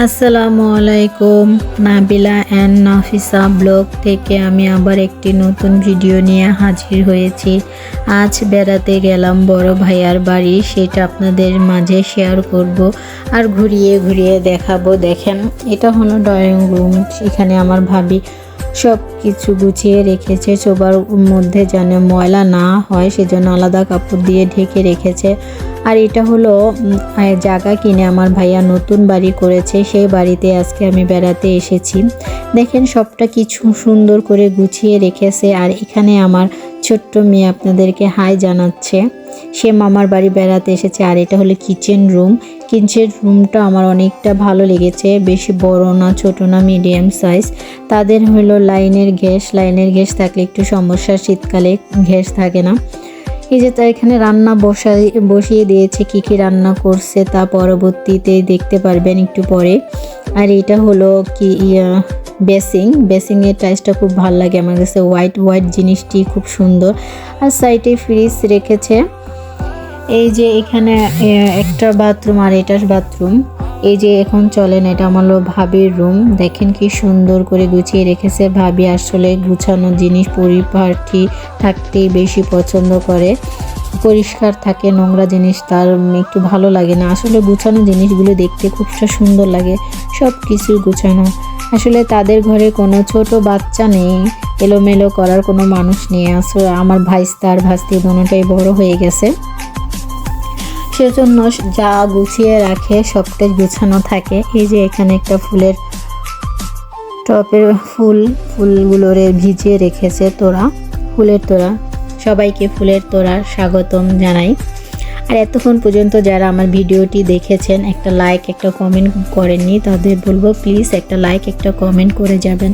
আসসালামু আলাইকুম। Nabila and Nafisa blog থেকে আমি আবার একটি নতুন ভিডিও নিয়ে হাজির হয়েছি। আজ বেড়াতে গেলাম বড় ভাইয়ার বাড়ি, সেটা আপনাদের মাঝে শেয়ার করব আর ঘুরিয়ে ঘুরিয়ে দেখাবো। দেখেন, এটা হলো ড্রয়িং রুম। এখানে আমার ভাবি সব কিছু গুছিয়ে রেখেছে, সবার মধ্যে যেন ময়লা না হয় সেজন্য আলাদা কাপড় দিয়ে ঢেকে রেখেছে। আর এটা হলো জায়গা কিনে আমার ভাইয়া নতুন বাড়ি করেছে, সেই বাড়িতে আজকে আমি বেড়াতে এসেছি। দেখেন, সবটা কিছু সুন্দর করে গুছিয়ে রেখেছে। আর এখানে আমার ছোট্ট মেয়ে আপনাদেরকে হাই জানাচ্ছে, সে মামার বাড়ি বেড়াতে এসেছে। আর এটা হলো কিচেন রুম। কিচেন রুমটা আমার অনেকটা ভালো লেগেছে, বেশি বড় না, ছোট না, মিডিয়াম সাইজ। তাদের হলো লাইনের গ্যাস থাকলে একটু সমস্যা, শীতকালে গ্যাস থাকে না। এই যে তার এখানে রান্না বসিয়ে দিয়েছে, কি রান্না করছে তা পরবর্তীতে দেখতে পারবেন একটু পরে। আর এটা হলো কি বেসিংয়ের টাইলসটা খুব ভালো লাগে আমার কাছে, হোয়াইট জিনিসটি খুব সুন্দর। আর সাইডে ফ্রিজ রেখেছে। এই যে এখানে একটা বাথরুম আর এটার বাথরুম। এই যে এখন চলেন, এটা আমার ভাবির রুম। দেখেন কি সুন্দর করে গুছিয়ে রেখেছে। ভাবি আসলে গুছানো জিনিস পরিপাটি থাকতেই বেশি পছন্দ করে। পরিষ্কার থাকে, নোংরা জিনিস তার একটু ভালো লাগে না। আসলে গুছানো জিনিসগুলো দেখতে খুব সুন্দর লাগে, সব কিছু গুছানো। আসলে তাদের ঘরে কোনো ছোট বাচ্চা নেই, এলোমেলো করার কোনো মানুষ নেই। আসলে আমার ভাইস্তা আর ভাস্তি দুটোটাই বড় হয়ে গেছে, সেজন্য যা গুছিয়ে রাখে সবটাই গুছানো থাকে। এই যে এখানে একটা ফুলের টপের ফুলগুলোরে ভিজিয়ে রেখেছে ফুলের তোড়া। সবাইকে ফুলের তোড়ার স্বাগতম জানাই। আর এতক্ষণ পর্যন্ত যারা আমার ভিডিওটি দেখেছেন, একটা লাইক একটা কমেন্ট করেননি, তাদের বলবো প্লিজ একটা লাইক একটা কমেন্ট করে যাবেন।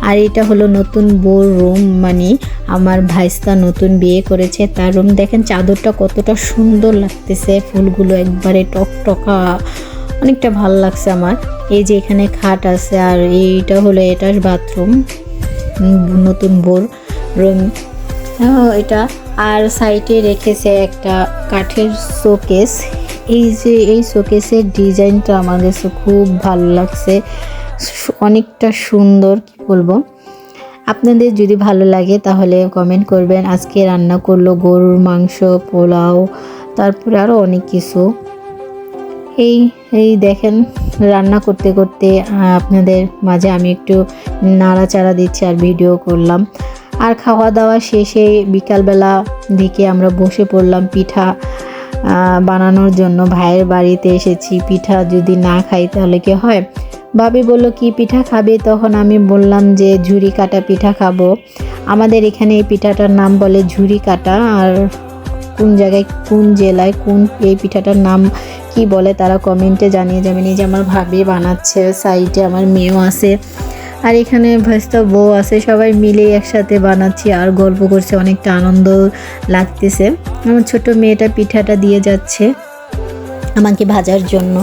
আর এটা হলো নতুন বউর রুম, মানে আমার ভাইস্তা নতুন বিয়ে করেছে তার রুম। দেখেন চাদরটা কতটা সুন্দর লাগতেছে, ফুলগুলো একবারে টকটকা, অনেকটা ভালো লাগছে আমার। এই যে এখানে খাট আছে। আর এইটা হলো এটার বাথরুম, নতুন বউর রুম এটা। আর সাইডে রেখেছে একটা কাঠের শোকেস। এই শোকেসের ডিজাইনটা আমার কাছে খুব ভালো লাগছে, অনেকটা সুন্দর। কি বলবো, আপনাদের যদি ভালো লাগে তাহলে কমেন্ট করবেন। আজকে রান্না করলো গরুর মাংস, পোলাও, তারপরে আরও অনেক কিছু। এই দেখেন, রান্না করতে করতে আপনাদের মাঝে আমি একটু নাড়াচাড়া দিচ্ছি আর ভিডিও করলাম। আর খাওয়া দাওয়া শেষে বিকালবেলা দিকে আমরা বসে পড়লাম পিঠা বানানোর জন্য। ভাইয়ের বাড়িতে এসেছি, পিঠা যদি না খাই তাহলে কি হয়। ভাবি বললো কি পিঠা খাবে, তখন আমি বললাম যে ঝুরি কাটা পিঠা খাবো। আমাদের এখানে এই পিঠাটার নাম বলে ঝুরি কাটা। আর কোন জায়গায় কোন জেলায় কোন এই পিঠাটার নাম কি বলে তারা কমেন্টে জানিয়ে যাবেন। এই যে আমার ভাবি বানাচ্ছে, সাইডে আমার মেয়েও আছে, আর এখানে ভাইস্তা বউ আছে, সবাই মিলে একসাথে বানাচ্ছি আর গল্প করছে, অনেকটা আনন্দ লাগতেছে। আমার ছোট মেয়েটা পিঠাটা দিয়ে যাচ্ছে আমাকে ভাজার জন্য।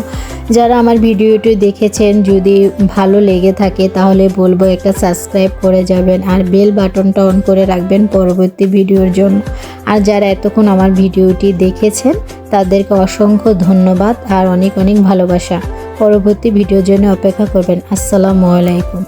যারা আমার ভিডিওটি দেখেছেন, যদি ভালো লেগে থাকে তাহলে বলবো একটা সাবস্ক্রাইব করে যাবেন আর বেল বাটনটা অন করে রাখবেন পরবর্তী ভিডিওর জন্য। আর যারা এতক্ষণ আমার ভিডিওটি দেখেছেন তাদেরকে অসংখ্য ধন্যবাদ আর অনেক ভালোবাসা। পরবর্তী ভিডিওর জন্য অপেক্ষা করবেন। আসসালামু আলাইকুম।